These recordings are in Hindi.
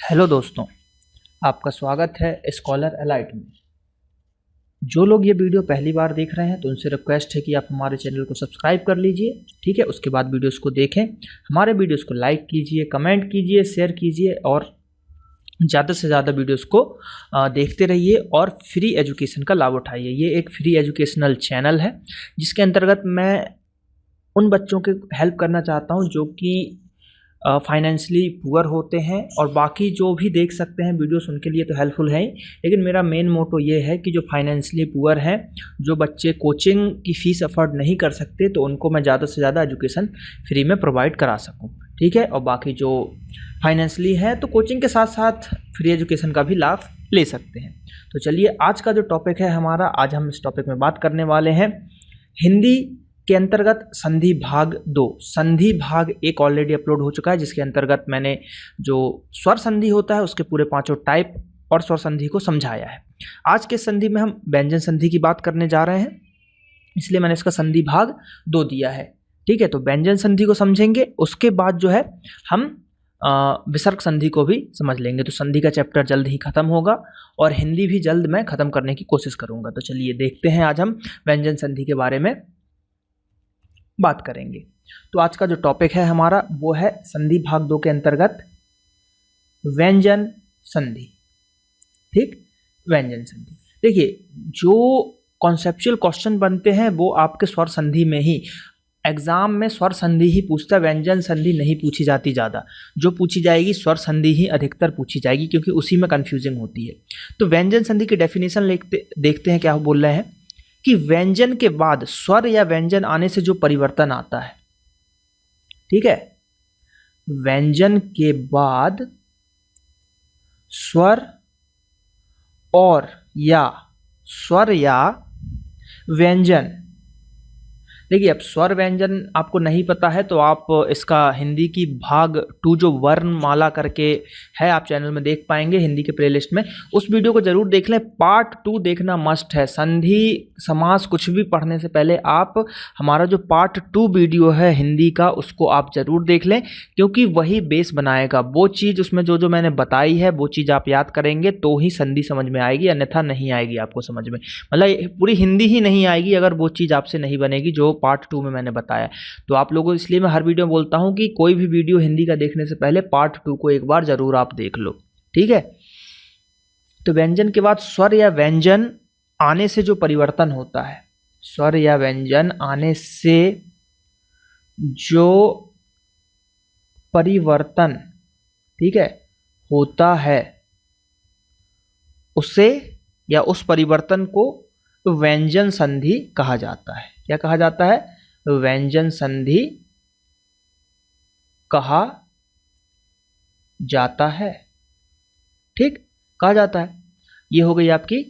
हेलो दोस्तों, आपका स्वागत है स्कॉलर एलाइट में। जो लोग ये वीडियो पहली बार देख रहे हैं तो उनसे रिक्वेस्ट है कि आप हमारे चैनल को सब्सक्राइब कर लीजिए, ठीक है। उसके बाद वीडियोस को देखें, हमारे वीडियोस को लाइक कीजिए, कमेंट कीजिए, शेयर कीजिए और ज़्यादा से ज़्यादा वीडियोस को देखते रहिए और फ्री एजुकेशन का लाभ उठाइए। ये एक फ्री एजुकेशनल चैनल है जिसके अंतर्गत मैं उन बच्चों के हेल्प करना चाहता हूँ जो कि फाइनेंशियली पुअर होते हैं, और बाकी जो भी देख सकते हैं वीडियोस उनके लिए तो हेल्पफुल है ही, लेकिन मेरा मेन मोटो ये है कि जो फाइनेंशियली पुअर हैं, जो बच्चे कोचिंग की फ़ीस अफोर्ड नहीं कर सकते, तो उनको मैं ज़्यादा से ज़्यादा एजुकेशन फ्री में प्रोवाइड करा सकूं, ठीक है। और बाकी जो फाइनेंशियली है तो कोचिंग के साथ साथ फ्री एजुकेशन का भी लाभ ले सकते हैं। तो चलिए, आज का जो टॉपिक है हमारा, आज हम इस टॉपिक में बात करने वाले हैं हिंदी के अंतर्गत संधि भाग 2। संधि भाग 1 ऑलरेडी अपलोड हो चुका है, जिसके अंतर्गत मैंने जो स्वर संधि होता है उसके पूरे 5 टाइप और स्वर संधि को समझाया है। आज के संधि में हम व्यंजन संधि की बात करने जा रहे हैं, इसलिए मैंने इसका संधि भाग 2 दिया है, ठीक है। तो व्यंजन संधि को समझेंगे, उसके बाद जो है हम विसर्ग संधि को भी समझ लेंगे। तो संधि का चैप्टर जल्द ही खत्म होगा और हिंदी भी जल्द मैं खत्म करने की कोशिश करूंगा। तो चलिए देखते हैं, आज हम व्यंजन संधि के बारे में बात करेंगे। तो आज का जो टॉपिक है हमारा वो है संधि भाग 2 के अंतर्गत व्यंजन संधि, ठीक। व्यंजन संधि, देखिए जो कॉन्सेप्चुअल क्वेश्चन बनते हैं वो आपके स्वर संधि में ही, एग्जाम में स्वर संधि ही पूछता है, व्यंजन संधि नहीं पूछी जाती ज़्यादा। जो पूछी जाएगी स्वर संधि ही अधिकतर पूछी जाएगी, क्योंकि उसी में कन्फ्यूजिंग होती है। तो व्यंजन संधि की डेफिनेशन देखते हैं क्या बोल रहे हैं कि व्यंजन के बाद स्वर या व्यंजन आने से जो परिवर्तन आता है, ठीक है, व्यंजन के बाद स्वर और या स्वर या व्यंजन, देखिए अब स्वर व्यंजन आपको नहीं पता है तो आप इसका हिंदी की भाग 2 जो वर्णमाला करके है, आप चैनल में देख पाएंगे हिंदी के प्लेलिस्ट में, उस वीडियो को जरूर देख लें। पार्ट 2 देखना मस्ट है। संधि समास कुछ भी पढ़ने से पहले आप हमारा जो पार्ट 2 वीडियो है हिंदी का, उसको आप जरूर देख लें, क्योंकि वही बेस बनाएगा। वो चीज़ उसमें जो मैंने बताई है वो चीज़ आप याद करेंगे तो ही संधि समझ में आएगी, अन्यथा नहीं आएगी आपको समझ में। मतलब पूरी हिंदी ही नहीं आएगी अगर वो चीज़ आपसे नहीं बनेगी जो पार्ट 2 में मैंने बताया। तो आप लोगों, इसलिए मैं हर वीडियो में बोलता हूं कि कोई भी वीडियो हिंदी का देखने से पहले पार्ट 2 को एक बार जरूर आप देख लो, ठीक है। तो व्यंजन के बाद स्वर या व्यंजन आने से जो परिवर्तन होता है, स्वर या व्यंजन आने से जो परिवर्तन, ठीक है, होता है, उसे या उस परिवर्तन को व्यंजन संधि कहा जाता है। क्या कहा जाता है? व्यंजन संधि कहा जाता है, ठीक, कहा जाता है। ये हो गई आपकी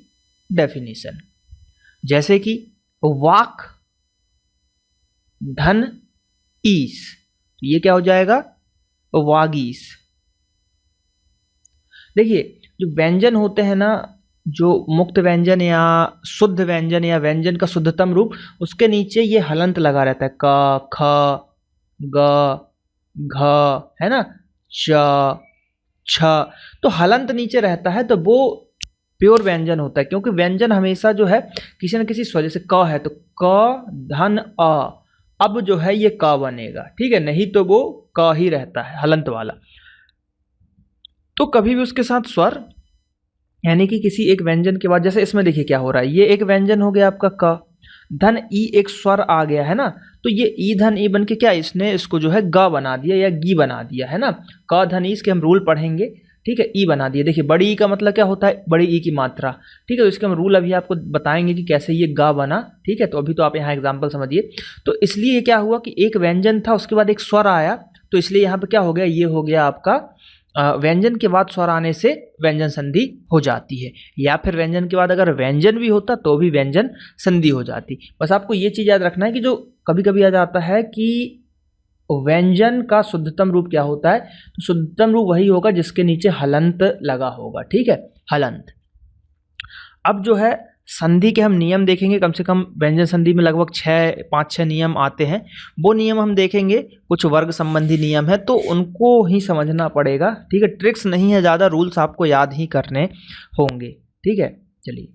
डेफिनेशन। जैसे कि वाक धन ईस, तो ये क्या हो जाएगा? वागीस। देखिए जो व्यंजन होते हैं ना, जो मुक्त व्यंजन या शुद्ध व्यंजन या व्यंजन का शुद्धतम रूप, उसके नीचे ये हलंत लगा रहता है, क, ख, ग, घ, है ना, च, छ, तो हलंत नीचे रहता है तो वो प्योर व्यंजन होता है। क्योंकि व्यंजन हमेशा जो है किसी न किसी स्वर, जैसे क है तो क धन अ, अब जो है ये क बनेगा, ठीक है, नहीं तो वो क ही रहता है हलंत वाला। तो कभी भी उसके साथ स्वर, यानी कि किसी एक व्यंजन के बाद, जैसे इसमें देखिए क्या हो रहा है, ये एक व्यंजन हो गया आपका क, धन ई एक स्वर आ गया है ना, तो ये ई धन ई बन के क्या, इसने इसको जो है ग बना दिया या गी बना दिया, है ना। क धन ई, इसके हम रूल पढ़ेंगे, ठीक है, ई बना दिया। देखिए बड़ी ई का मतलब क्या होता है? बड़ी ई की मात्रा, ठीक है। तो इसके हम रूल अभी आपको बताएंगे कि कैसे ये गा बना, ठीक है। तो अभी तो आप यहाँ एग्जाम्पल समझिए। तो इसलिए क्या हुआ कि एक व्यंजन था, उसके बाद एक स्वर आया, तो इसलिए यहाँ पे क्या हो गया, ये हो गया आपका व्यंजन के बाद स्वर आने से व्यंजन संधि हो जाती है। या फिर व्यंजन के बाद अगर व्यंजन भी होता तो भी व्यंजन संधि हो जाती। बस आपको ये चीज़ याद रखना है कि जो कभी कभी आ जाता है कि व्यंजन का शुद्धतम रूप क्या होता है, तो शुद्धतम रूप वही होगा जिसके नीचे हलंत लगा होगा, ठीक है, हलंत। अब जो है संधि के हम नियम देखेंगे, कम से कम व्यंजन संधि में लगभग 5-6 नियम आते हैं, वो नियम हम देखेंगे। कुछ वर्ग संबंधी नियम है तो उनको ही समझना पड़ेगा, ठीक है। ट्रिक्स नहीं है ज़्यादा, रूल्स आपको याद ही करने होंगे, ठीक है। चलिए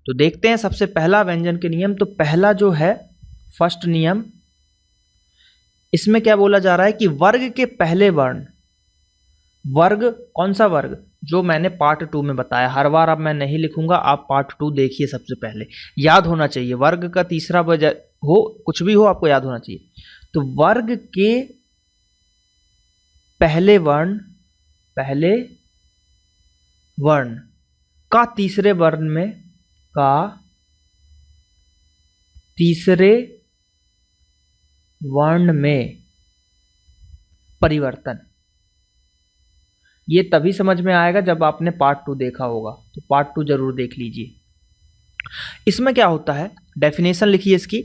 तो देखते हैं सबसे पहला व्यंजन के नियम। तो पहला जो है फर्स्ट नियम, इसमें क्या बोला जा रहा है कि वर्ग के पहले वर्ण, वर्ग कौन सा वर्ग, जो मैंने पार्ट 2 में बताया। हर बार अब मैं नहीं लिखूंगा, आप पार्ट 2 देखिए, सबसे पहले याद होना चाहिए। वर्ग का तीसरा वजह हो, कुछ भी हो, आपको याद होना चाहिए। तो वर्ग के पहले वर्ण, पहले वर्ण का तीसरे वर्ण में, का तीसरे वर्ण में परिवर्तन। ये तभी समझ में आएगा जब आपने पार्ट 2 देखा होगा, तो पार्ट 2 जरूर देख लीजिए। इसमें क्या होता है, डेफिनेशन लिखिए इसकी,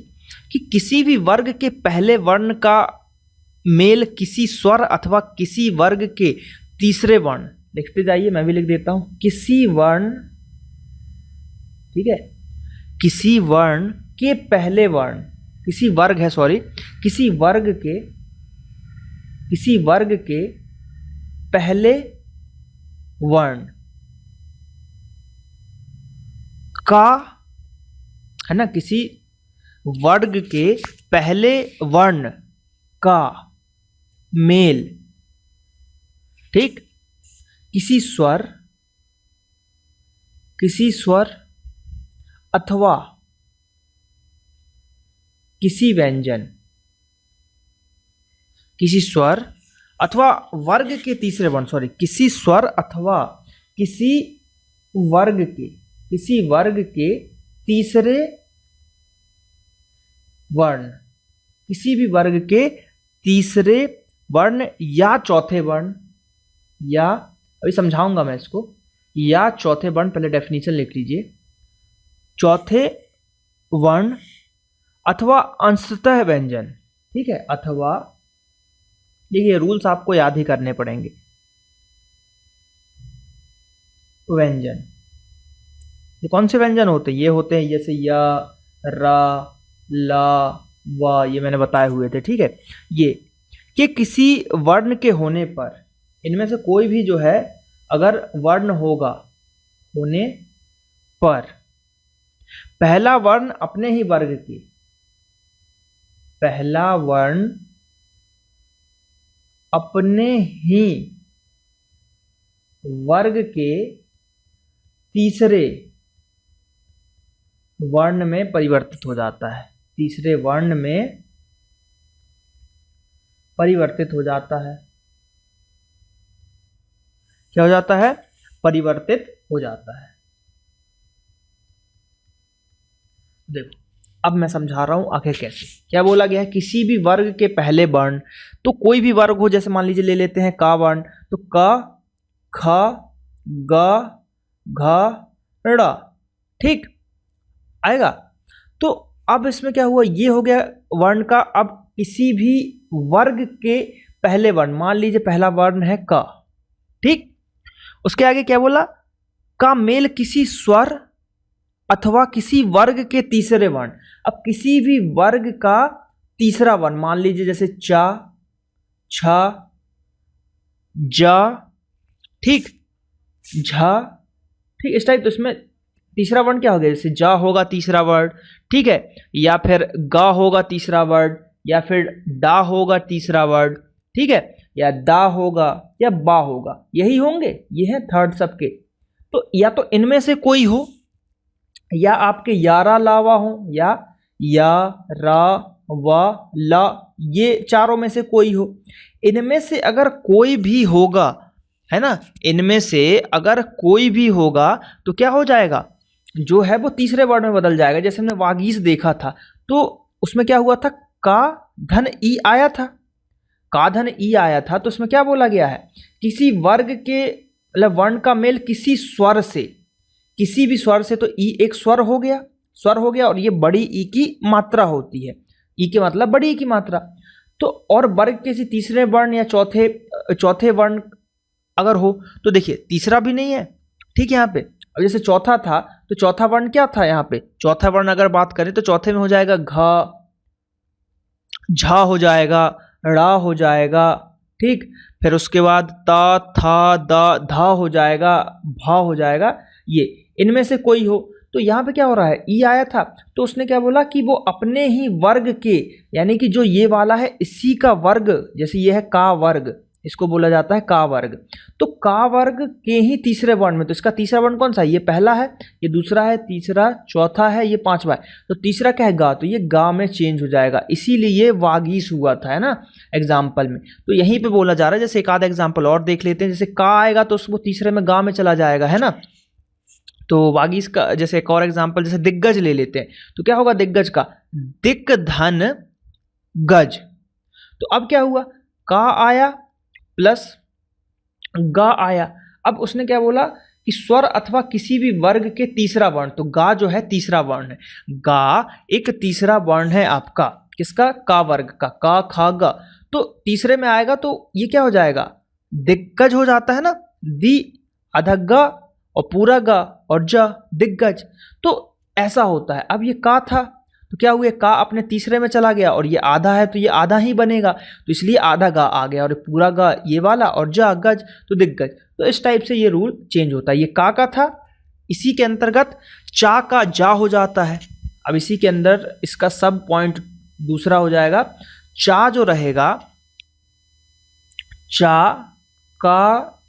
कि किसी भी वर्ग के पहले वर्ण का मेल किसी स्वर अथवा किसी वर्ग के तीसरे वर्ण, लिखते जाइए, मैं भी लिख देता हूं, किसी वर्ण, ठीक है, किसी वर्ण के पहले वर्ण, किसी वर्ग है, सॉरी, किसी वर्ग के पहले वर्ण का, है ना, किसी वर्ग के पहले वर्ण का मेल, ठीक, किसी स्वर अथवा किसी व्यंजन, किसी स्वर अथवा वर्ग के तीसरे वर्ण, सॉरी, किसी स्वर अथवा किसी वर्ग के तीसरे वर्ण, किसी भी वर्ग के तीसरे वर्ण या चौथे वर्ण, या अभी समझाऊंगा मैं इसको, या चौथे वर्ण, पहले डेफिनेशन लिख लीजिए, चौथे वर्ण अथवा अंशतः व्यंजन, ठीक है, अथवा, देखिए रूल्स आपको याद ही करने पड़ेंगे। व्यंजन, ये कौन से व्यंजन होते हैं, ये होते हैं जैसे या, रा, ला, वा, ये मैंने बताए हुए थे, ठीक है। ये कि किसी वर्ण के होने पर, इनमें से कोई भी जो है अगर वर्ण होगा, होने पर पहला वर्ण अपने ही वर्ग के, पहला वर्ण अपने ही वर्ग के तीसरे वर्ण में परिवर्तित हो जाता है, तीसरे वर्ण में परिवर्तित हो जाता है। क्या हो जाता है, परिवर्तित हो जाता है। देखो अब मैं समझा रहा हूं आखिर कैसे, क्या बोला गया है, किसी भी वर्ग के पहले वर्ण, तो कोई भी वर्ग हो, जैसे मान लीजिए ले लेते हैं का वर्ण, तो क, ख, ग, घ, ड़, ठीक आएगा। तो अब इसमें क्या हुआ, ये हो गया वर्ण का। अब किसी भी वर्ग के पहले वर्ण, मान लीजिए पहला वर्ण है क, ठीक, उसके आगे क्या बोला, का मेल किसी स्वर अथवा किसी वर्ग के तीसरे वर्ण। अब किसी भी वर्ग का तीसरा वर्ण, मान लीजिए जैसे चा, छ, जा, ठीक, झा, ठीक, इस टाइप। तो इसमें तीसरा वर्ण क्या हो गया, जैसे जा होगा तीसरा वर्ण, ठीक है, या फिर गा होगा तीसरा वर्ण, या फिर डा होगा तीसरा वर्ण, ठीक है, या दा होगा या बा होगा, यही होंगे, ये है थर्ड सबके। तो या तो इनमें से कोई हो, या आपके यारा लावा हो, या रा, वा, ला, ये चारों में से कोई हो। इनमें से अगर कोई भी होगा, है ना, इनमें से अगर कोई भी होगा तो क्या हो जाएगा, जो है वो तीसरे वर्ण में बदल जाएगा। जैसे हमने वागीश देखा था, तो उसमें क्या हुआ था, का धन ई आया था, का धन ई आया था, तो उसमें क्या बोला गया है, किसी वर्ग के मतलब वर्ण का मेल किसी स्वर से, किसी भी स्वर से, तो ई एक स्वर हो गया, और ये बड़ी ई की मात्रा होती है, ई के मतलब बड़ी ई की मात्रा। तो और वर्ग के किसी तीसरे वर्ण या चौथे वर्ण अगर हो, तो देखिए तीसरा भी नहीं है, ठीक है, यहाँ पे अब जैसे चौथा था तो चौथा वर्ण क्या था यहाँ पे? चौथा वर्ण अगर बात करें तो चौथे में हो जाएगा घ, झा हो जाएगा, ड़ा हो जाएगा, ठीक। फिर उसके बाद ता, था, दा, धा हो जाएगा, भा हो जाएगा। ये इनमें से कोई हो। तो यहाँ पे क्या हो रहा है, ई आया था तो उसने क्या बोला कि वो अपने ही वर्ग के, यानी कि जो ये वाला है इसी का वर्ग, जैसे ये है का वर्ग, इसको बोला जाता है का वर्ग। तो का वर्ग के ही तीसरे वर्ण में, तो इसका तीसरा वर्ण कौन सा है? ये पहला है, ये दूसरा है, तीसरा, चौथा है, ये पांचवा है। तो तीसरा क्या है? गा। तो ये गा में चेंज हो जाएगा, इसीलिए ये वागीश हुआ था, है ना, एग्जाम्पल में। तो यहीं पे बोला जा रहा है। जैसे एक आधा एग्जाम्पल और देख लेते हैं। जैसे का आएगा तो उसको तीसरे में गा में चला जाएगा, है ना। तो वागीश का जैसे एक और एग्जाम्पल, जैसे दिग्गज ले लेते हैं। तो क्या होगा दिग्गज का? दिक धन गज। तो अब क्या हुआ, का आया प्लस गा आया। अब उसने क्या बोला कि स्वर अथवा किसी भी वर्ग के तीसरा वर्ण, तो गा जो है तीसरा वर्ण है, गा एक तीसरा वर्ण है आपका, किसका? का वर्ग का, का खा गा। तो तीसरे में आएगा तो ये क्या हो जाएगा? दिग्गज हो जाता है ना, दी अधग्गा और पूरा गा और जा, दिग्गज। तो ऐसा होता है। अब ये का था तो क्या हुआ, का अपने तीसरे में चला गया और ये आधा है तो ये आधा ही बनेगा, तो इसलिए आधा गा आ गया, और पूरा गा ये वाला, और जा गज तो दिग्गज। तो इस टाइप से ये रूल चेंज होता है। ये का था, इसी के अंतर्गत चा का जा हो जाता है। अब इसी के अंदर इसका सब पॉइंट दूसरा हो जाएगा, चा जो रहेगा, चा का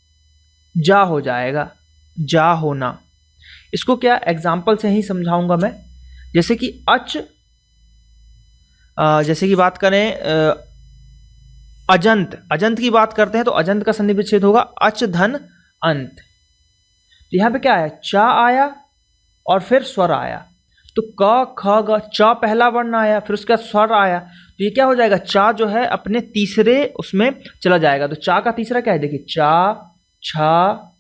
जा हो जाएगा, जा होना। इसको क्या एग्जाम्पल से ही समझाऊंगा मैं। जैसे कि अच, जैसे कि बात करें अजंत, अजंत की बात करते हैं तो अजंत का संधि विच्छेद होगा अच धन अंत। तो यहां पे क्या है, चा आया और फिर स्वर आया। तो क ख ग, चा पहला वर्ण आया, फिर उसके बाद स्वर आया, तो ये क्या हो जाएगा, चा जो है अपने तीसरे उसमें चला जाएगा। तो चा का तीसरा क्या है, देखिए चा, छा,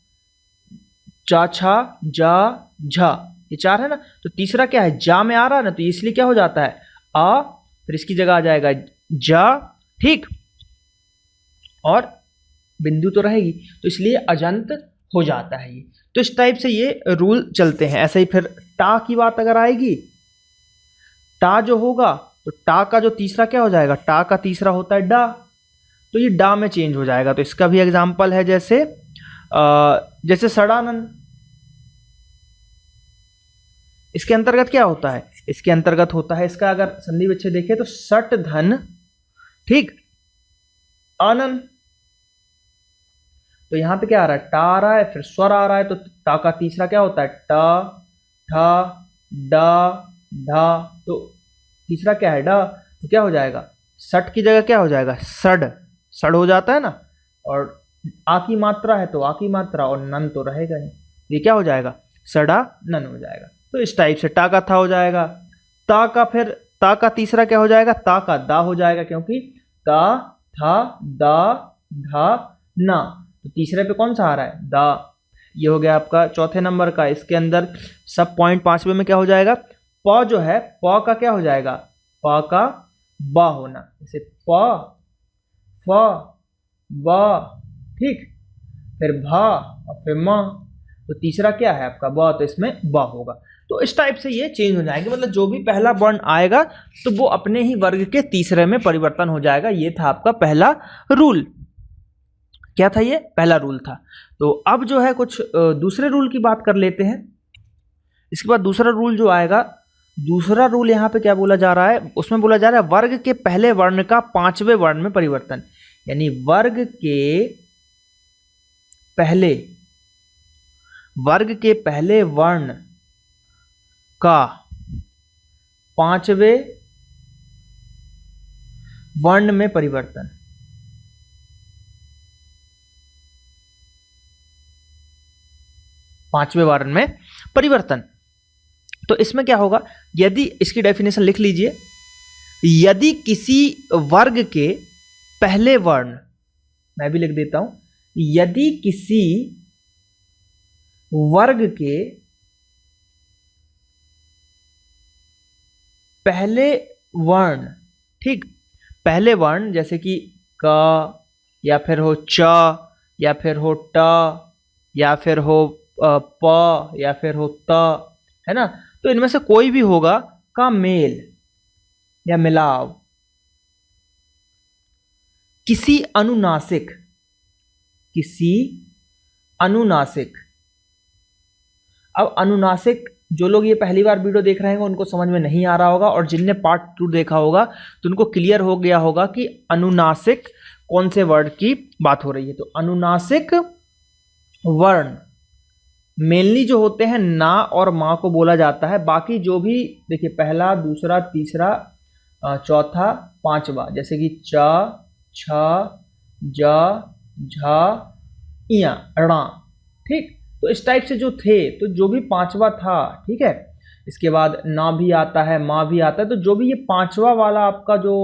चा, छा, जा, झा, ये चार है ना। तो तीसरा क्या है, जा में आ रहा है ना, तो इसलिए क्या हो जाता है आ, फिर इसकी जगह आ जाएगा जा, ठीक, और बिंदु तो रहेगी, तो इसलिए अजंत हो जाता है ये। तो इस टाइप से ये रूल चलते हैं। ऐसे ही फिर टा की बात अगर आएगी, टा जो होगा तो टा का जो तीसरा क्या हो जाएगा, टा का तीसरा होता है डा, तो ये डा में चेंज हो जाएगा। तो इसका भी एग्जाम्पल है जैसे जैसे सड़ानन। इसके अंतर्गत क्या होता है, इसके अंतर्गत होता है, इसका अगर संधि विच्छेद देखें तो सट धन, ठीक, आनन। तो यहां पे क्या आ रहा है, टा आ रहा है, फिर स्वर आ रहा है, तो टा का तीसरा क्या होता है, टा, ठा, डा, ढा, तो तीसरा क्या है डा, तो क्या हो जाएगा, सट की जगह क्या हो जाएगा, सड, सड हो जाता है ना। और आ की मात्रा है तो आ की मात्रा, और नन तो रहेगा नहीं, ये क्या हो जाएगा, सडा नन हो जाएगा। तो इस टाइप से टा का था हो जाएगा। ता का फिर ता का तीसरा क्या हो जाएगा, ता का दा हो जाएगा, क्योंकि ता, था, दा, धा, ना, तो तीसरे पे कौन सा आ रहा है, दा। ये हो गया आपका चौथे नंबर का। इसके अंदर सब पॉइंट पांचवे में क्या हो जाएगा, प जो है, प का क्या हो जाएगा, प का बा होना, जैसे प, फ, ब, ठीक, फिर भा और फिर म, तो तीसरा क्या है आपका ब, तो इसमें ब होगा। तो इस टाइप से ये चेंज हो जाएंगे, मतलब जो भी पहला वर्ण आएगा तो वो अपने ही वर्ग के तीसरे में परिवर्तन हो जाएगा। ये था आपका पहला रूल। क्या था ये, पहला रूल था। तो अब जो है कुछ दूसरे रूल की बात कर लेते हैं। इसके बाद दूसरा रूल जो आएगा, दूसरा रूल यहाँ पे क्या बोला जा रहा है, उसमें बोला जा रहा है वर्ग के पहले वर्ण का पांचवें वर्ण में परिवर्तन। यानी वर्ग के पहले वर्ण का पांचवें वर्ण में परिवर्तन। पांचवें वर्ण में परिवर्तन। तो इसमें क्या होगा, यदि, इसकी डेफिनेशन लिख लीजिए, यदि किसी वर्ग के पहले वर्ण, मैं भी लिख देता हूं, यदि किसी वर्ग के पहले वर्ण, ठीक, पहले वर्ण जैसे कि क, या फिर हो च, या फिर हो ट, या फिर हो प, या फिर हो त, है ना। तो इनमें से कोई भी होगा का मेल या मिलाव किसी अनुनासिक अब अनुनासिक जो लोग ये पहली बार वीडियो देख रहे हैं उनको समझ में नहीं आ रहा होगा, और जिनने पार्ट 2 देखा होगा तो उनको क्लियर हो गया होगा कि अनुनासिक कौन से वर्ड की बात हो रही है। तो अनुनासिक वर्ण मेनली जो होते हैं ना और माँ को बोला जाता है। बाकी जो भी देखिए पहला, दूसरा, तीसरा, चौथा, पांचवा, जैसे कि च, छ, ज, झ, इया, णा, ठीक। तो इस टाइप से जो थे, तो जो भी पांचवा था, ठीक है, इसके बाद ना भी आता है, माँ भी आता है, तो जो भी ये पांचवा वाला आपका जो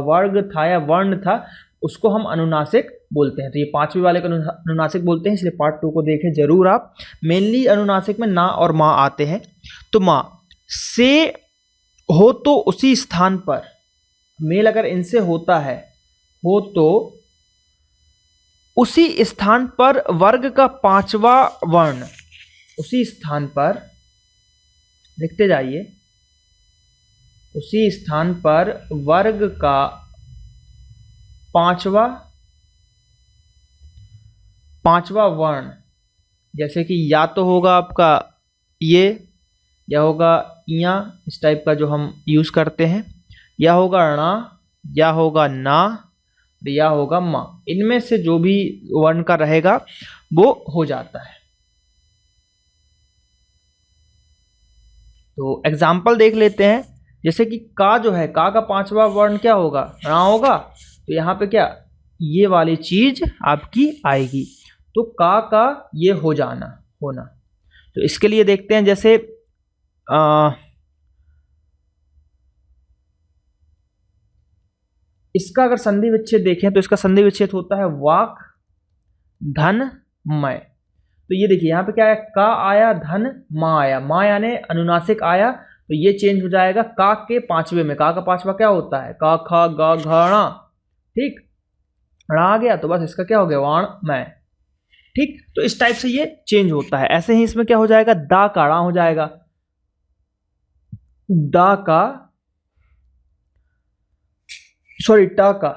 वर्ग था या वर्ण था उसको हम अनुनासिक बोलते हैं। तो ये पांचवे वाले को अनुनासिक बोलते हैं, इसलिए पार्ट 2 को देखें जरूर आप। मेनली अनुनासिक में ना और माँ आते हैं। तो माँ से हो तो उसी स्थान पर, मेल अगर इनसे होता है, हो तो उसी स्थान पर वर्ग का पांचवा वर्ण, उसी स्थान पर लिखते जाइए, उसी स्थान पर वर्ग का पांचवा वर्ण, जैसे कि या तो होगा आपका ये, या होगा इया, इस टाइप का जो हम यूज करते हैं, या होगा णा, या होगा ना, या होगा माँ। इनमें से जो भी वर्ण का रहेगा वो हो जाता है। तो एग्जाम्पल देख लेते हैं। जैसे कि का जो है, का पांचवा वर्ण क्या होगा, णा होगा। तो यहाँ पे क्या, ये वाली चीज आपकी आएगी। तो का ये हो जाना, होना। तो इसके लिए देखते हैं, जैसे इसका अगर संधि विच्छेद देखें तो इसका संधि विच्छेद होता है वाक धन मय। तो ये देखिए यहाँ पे क्या है, का आया, धन माँ आया, माँ यानी अनुनासिक आया, तो ये चेंज हो जाएगा का के पांचवे में। का पांचवा क्या होता है, का, ख, ग, घ, ण, ठीक। ण आ गया तो बस इसका क्या हो गया, वाण मय, ठीक। तो इस टाइप से ये चेंज होता है। ऐसे ही इसमें क्या हो जाएगा, दा का णा हो जाएगा, दा का, सॉरी टा का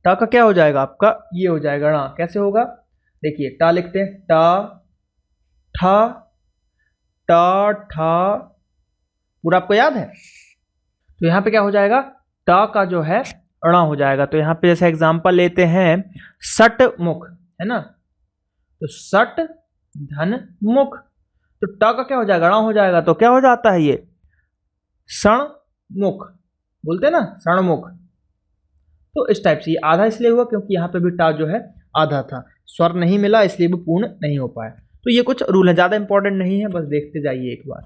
क्या हो जाएगा आपका, ये हो जाएगा णा। कैसे होगा, देखिए टा लिखते हैं, टा, ठा, टा, ठा, पूरा आपको याद है। तो यहाँ पे क्या हो जाएगा, टा का जो है णा हो जाएगा। तो यहाँ पे जैसे एग्जांपल लेते हैं, सट मुख, है ना। तो सट धन मुख, तो टा का क्या हो जाएगा, णा हो जाएगा। तो क्या हो जाता है ये, सण मुख बोलते हैं ना, सणमुख। तो इस टाइप से ये आधा इसलिए हुआ क्योंकि यहाँ पे भी टा जो है आधा था, स्वर नहीं मिला, इसलिए भी पूर्ण नहीं हो पाया। तो ये कुछ रूल है, ज्यादा इंपॉर्टेंट नहीं है, बस देखते जाइए एक बार।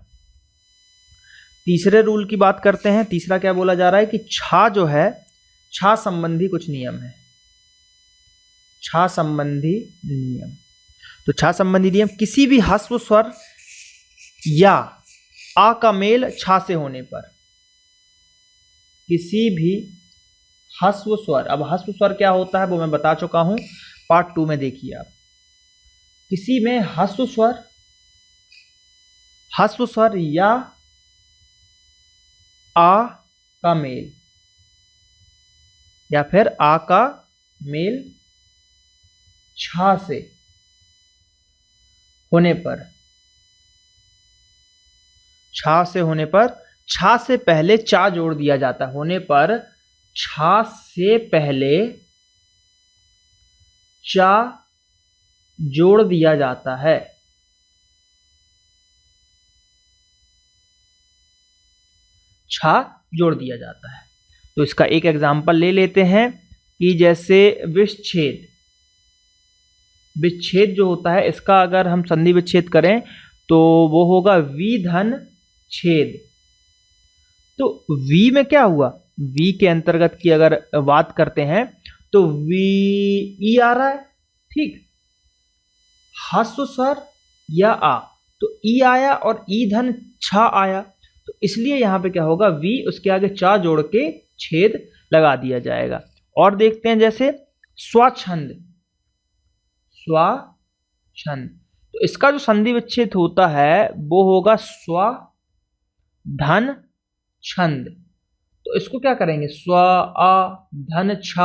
तीसरे रूल की बात करते हैं। तीसरा क्या बोला जा रहा है कि छा जो है, छा संबंधी कुछ नियम है, छा संबंधी नियम। तो छा संबंधी नियम, किसी भी ह्रस्व स्वर या आ का मेल छा से होने पर, किसी भी ह्रस्व स्वर, अब ह्रस्व स्वर क्या होता है वो मैं बता चुका हूं, पार्ट 2 में देखिए आप। किसी में ह्रस्व स्वर या आ का मेल, या फिर आ का मेल छा से होने पर, छा से होने पर, छा से पहले चा जोड़ दिया जाता है। होने पर छा से पहले चा जोड़ दिया जाता है। छा जोड़ दिया जाता है। तो इसका एक एग्जाम्पल ले लेते हैं कि जैसे विच्छेद, विच्छेद जो होता है इसका अगर हम संधि विच्छेद करें तो वो होगा वी धन छेद। तो वी में क्या हुआ, वी के अंतर्गत की अगर बात करते हैं तो वी ई आ रहा है, ठीक। ह्रस्व स्वर या आ, तो ई आया और ई धन छा आया, तो इसलिए यहां पे क्या होगा, वी उसके आगे चा जोड़ के छेद लगा दिया जाएगा। और देखते हैं जैसे स्वच्छंद, स्वच्छंद, तो तो इसका जो संधि विच्छेद होता है वो होगा स्व धन छंद। तो इसको क्या करेंगे, स्व अ धन छ,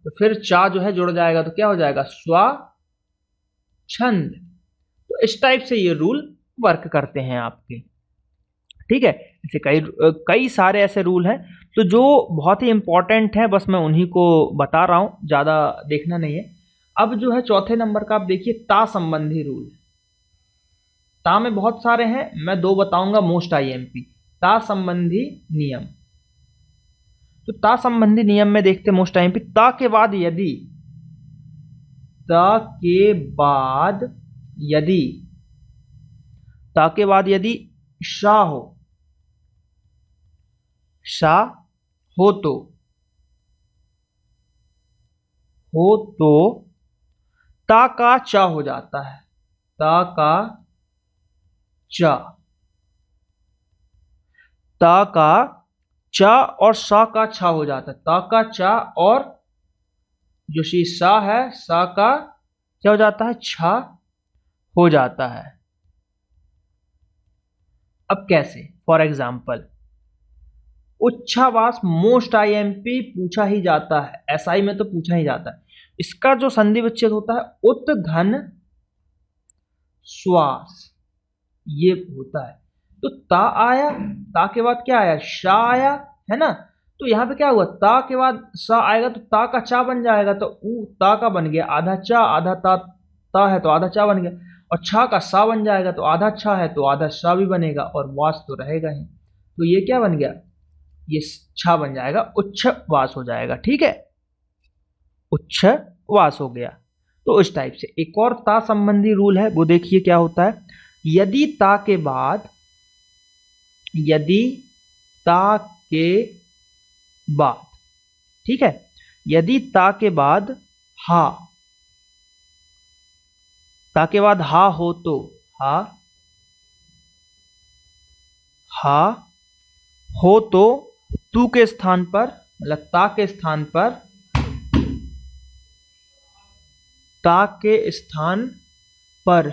तो फिर चा जो है जुड़ जाएगा तो क्या हो जाएगा, स्व छंद। तो इस टाइप से ये रूल वर्क करते हैं आपके, ठीक है। ऐसे कई सारे ऐसे रूल हैं, तो जो बहुत ही इंपॉर्टेंट है बस मैं उन्हीं को बता रहा हूं, ज्यादा देखना नहीं है। अब जो है चौथे नंबर का आप देखिए ता संबंधी रूल। ता में बहुत सारे हैं, मैं दो बताऊंगा मोस्ट आईएमपी। ता संबंधी नियम, तो ता संबंधी नियम में देखते हैं मोस्ट आईएमपी। ता के बाद यदि, ता के बाद यदि, ता के बाद यदि शा हो तो ता का चा हो जाता है, ता का चा, ता का चा और सा का छा हो जाता है, ता का चा और जो शी सा है सा का क्या हो जाता है, छा हो जाता है। अब कैसे, फॉर एग्जाम्पल उच्छ्वास मोस्ट आईएमपी पूछा ही जाता है, एसआई में तो पूछा ही जाता है। इसका जो संधि विच्छेद होता है उत धन श्वास, ये होता है। तो ता आया, ता के बाद क्या आया, शा आया, है ना। तो यहां पे क्या हुआ, ता के बाद सा आएगा तो ता का चा बन जाएगा, तो ऊ ता का बन गया आधा चा, आधा ता है तो आधा चा बन गया, और छा का सा बन जाएगा तो आधा छा है तो आधा शा भी बनेगा, और वास तो रहेगा ही। तो ये क्या बन गया, ये छा बन जाएगा, उच्छ्वास हो जाएगा, ठीक है, उच्छ्वास हो गया। तो इस टाइप से एक और ता संबंधी रूल है, वो देखिए क्या होता है। यदि ता के बाद, यदि ता के बाद, ठीक है, यदि ता के बाद हा, ता के बाद हा हो तो हा, हा हो तो तू के स्थान पर, मतलब ता के स्थान पर, ता के स्थान पर,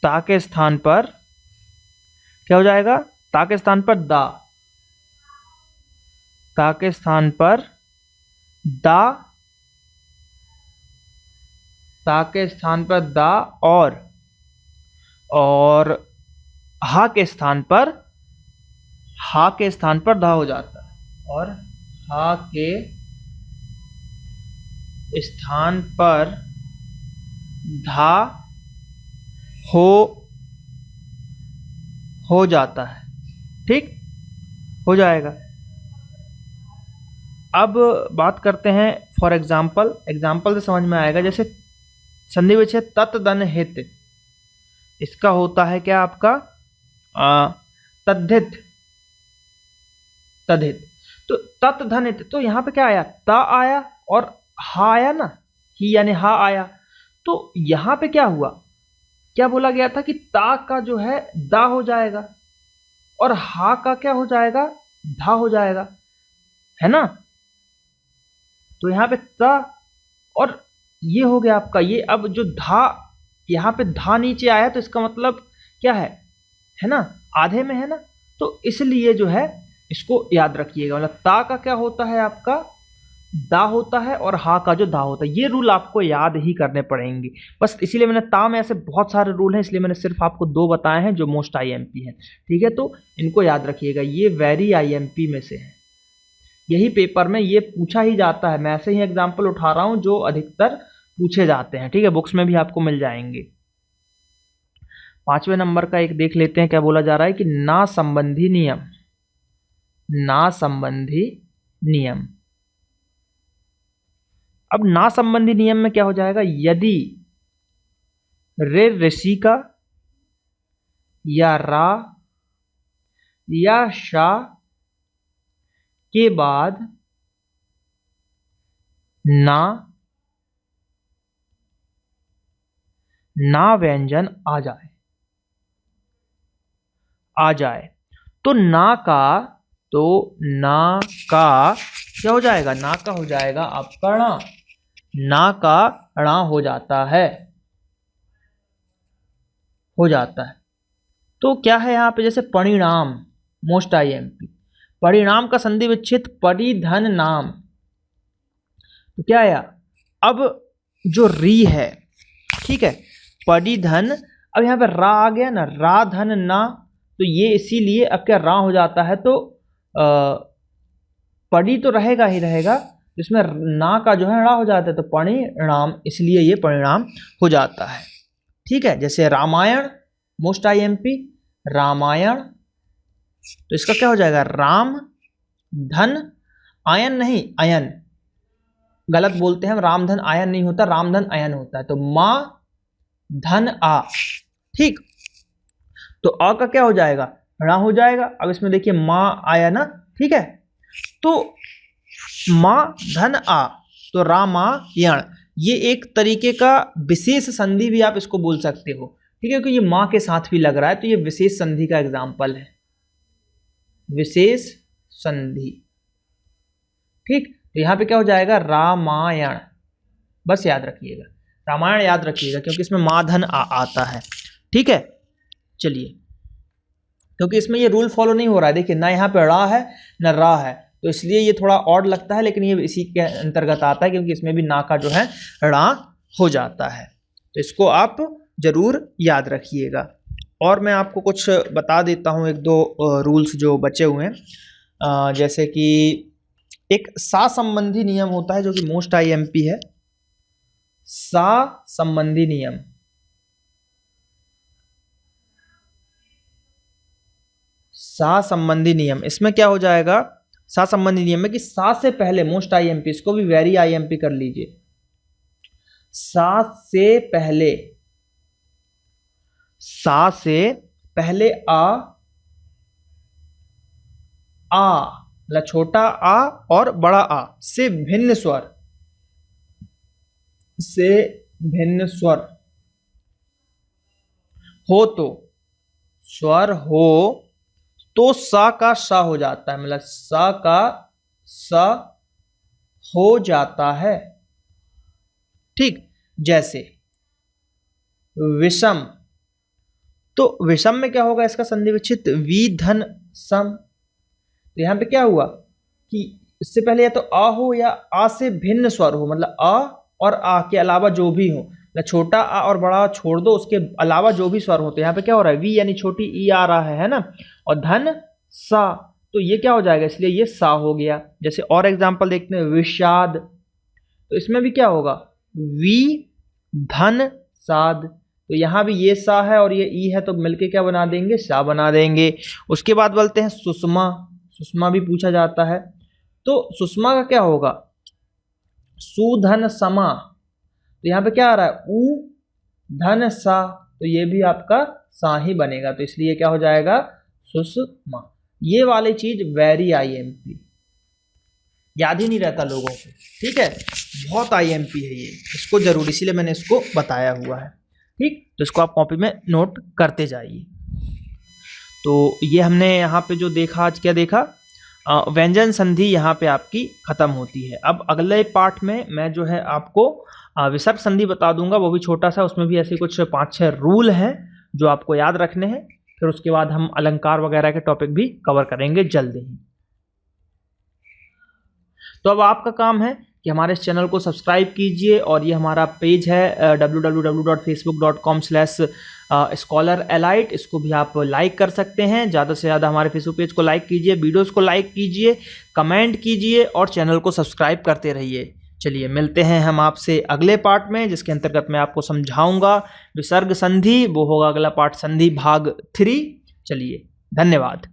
ता के स्थान पर क्या हो जाएगा, ता के स्थान पर दा, ता के स्थान पर दा, ता के स्थान पर दा, और हा के स्थान पर, हा के स्थान पर धा हो जाता है, और हा के स्थान पर धा हो जाता है, ठीक हो जाएगा। अब बात करते हैं फॉर एग्जाम्पल, एग्जाम्पल से समझ में आएगा। जैसे संधि विच्छेद तत् दन हित, इसका होता है क्या आपका तद्धित, तद्धित। तो तत् धन हित, तो यहां पे क्या आया, ता आया और हा आया ना, ही यानी हा आया। तो यहां पे क्या हुआ, क्या बोला गया था कि ता का जो है दा हो जाएगा और हा का क्या हो जाएगा, धा हो जाएगा, है ना। तो यहां पे ता और ये हो गया आपका ये। अब जो धा, यहां पे धा नीचे आया तो इसका मतलब क्या है ना, आधे में है ना। तो इसलिए जो है इसको याद रखिएगा, मतलब ता का क्या होता है आपका दा होता है और हा का जो धा होता है। ये रूल आपको याद ही करने पड़ेंगे बस, इसीलिए मैंने ता में ऐसे बहुत सारे रूल हैं, इसलिए मैंने सिर्फ आपको दो बताए हैं जो मोस्ट आईएमपी हैं, ठीक है। तो इनको याद रखिएगा, ये वेरी आईएमपी में से है, यही पेपर में ये पूछा ही जाता है। मैं ऐसे ही एग्जाम्पल उठा रहा हूं जो अधिकतर पूछे जाते हैं, ठीक है, बुक्स में भी आपको मिल जाएंगे। 5वें नंबर का एक देख लेते हैं, क्या बोला जा रहा है कि ना संबंधी नियम, ना संबंधी नियम। अब ना संबंधी नियम में क्या हो जाएगा, यदि रे ऋषि का या रा या शा के बाद ना व्यंजन आ जाए तो ना का क्या हो जाएगा, ना का हो जाएगा आपका णा, ना का णा हो जाता है, हो जाता है। तो क्या है यहाँ पे, जैसे परिणाम, मोस्ट IMP, परिणाम का संधि विच्छेद परिधन नाम। तो क्या है, अब जो री है, ठीक है, परिधन, अब यहाँ पे रा आ गया ना, रा धन ना, तो ये इसीलिए अब क्या रा हो जाता है, तो पड़ी तो रहेगा ही रहेगा, इसमें ना का जो है रा हो जाता है, तो परिणाम, इसलिए ये परिणाम हो जाता है। ठीक है, जैसे रामायण, मोस्ट IMP, रामायण, तो इसका क्या हो जाएगा, राम धन आयन, नहीं अयन, गलत बोलते हैं हम, रामधन आयन नहीं होता, रामधन अयन होता है, तो माँ धन आ। ठीक, तो अ का क्या हो जाएगा, णा हो जाएगा। अब इसमें देखिए माँ आया ना, ठीक है, तो माँ धन आ, तो रामायण, ये एक तरीके का विशेष संधि भी आप इसको बोल सकते हो। ठीक है, क्योंकि ये माँ के साथ भी लग रहा है, तो ये विशेष संधि का एग्जाम्पल है, विशेष संधि। ठीक, तो यहाँ पे क्या हो जाएगा, रामायण, बस याद रखिएगा, रामायण याद रखिएगा, क्योंकि इसमें माधन आता है। ठीक है, चलिए, क्योंकि इसमें ये रूल फॉलो नहीं हो रहा है, देखिए ना यहाँ पे रा है ना रा है, तो इसलिए ये थोड़ा ऑड लगता है, लेकिन ये इसी के अंतर्गत आता है, क्योंकि इसमें भी ना का जो है रा हो जाता है। तो इसको आप जरूर याद रखिएगा। और मैं आपको कुछ बता देता हूँ, एक दो रूल्स जो बचे हुए हैं, जैसे कि एक सा संबंधी नियम होता है जो कि मोस्ट IMP है। सा संबंधी नियम, सा संबंधी नियम, इसमें क्या हो जाएगा, सा संबंधी नियम में कि सा से पहले, मोस्ट IMP, इसको भी वेरी IMP कर लीजिए, सा से पहले, सा से पहले आ मतलब छोटा आ और बड़ा आ से भिन्न स्वर, से भिन्न स्वर हो, तो स्वर हो तो सा का सा हो जाता है, मतलब सा का सा हो जाता है। ठीक, जैसे विषम, तो विषम में क्या होगा, इसका संधि विच्छेद वी धन सम। तो यहां पे क्या हुआ कि इससे पहले या तो आ हो या आ से भिन्न स्वर हो, मतलब आ और आ के अलावा जो भी हो, मतलब छोटा आ और बड़ा छोड़ दो, उसके अलावा जो भी स्वर होते हैं। यहाँ पे क्या हो रहा है, वी यानी छोटी ई आ रहा है ना, और धन सा, तो ये क्या हो जाएगा, इसलिए ये सा हो गया। जैसे और एग्जांपल देखते हैं, विषाद, तो इसमें भी क्या होगा, वी धन साद, तो यहाँ भी ये सा है और ये ई है, तो मिलके क्या बना देंगे, सा बना देंगे। उसके बाद बोलते हैं सुषमा, सुषमा भी पूछा जाता है, तो सुषमा का क्या होगा, सुधन समा, तो यहाँ पे क्या आ रहा है, उ धन सा, तो ये भी आपका सा ही बनेगा, तो इसलिए क्या हो जाएगा, सुषमा। ये वाली चीज वेरी IMP, याद ही नहीं रहता लोगों को। ठीक है, बहुत IMP है ये, इसको जरूर, इसीलिए मैंने इसको बताया हुआ है। ठीक, तो इसको आप कॉपी में नोट करते जाइए। तो ये हमने यहाँ पे जो देखा, आज क्या देखा, व्यंजन संधि यहाँ पे आपकी खत्म होती है। अब अगले पार्ट में मैं जो है आपको विसर्ग संधि बता दूंगा, वो भी छोटा सा, उसमें भी ऐसे कुछ 5-6 रूल हैं जो आपको याद रखने हैं। फिर उसके बाद हम अलंकार वगैरह के टॉपिक भी कवर करेंगे जल्द ही। तो अब आपका काम है कि हमारे इस चैनल को सब्सक्राइब कीजिए, और ये हमारा पेज है www.facebook.com/scholarelite, इसको भी आप लाइक कर सकते हैं। ज़्यादा से ज़्यादा हमारे फेसबुक पेज को लाइक कीजिए, वीडियोस को लाइक कीजिए, कमेंट कीजिए और चैनल को सब्सक्राइब करते रहिए। चलिए, मिलते हैं हम आपसे अगले पार्ट में, जिसके अंतर्गत मैं आपको समझाऊंगा विसर्ग संधि, वो होगा अगला पार्ट, संधि भाग 3। चलिए, धन्यवाद।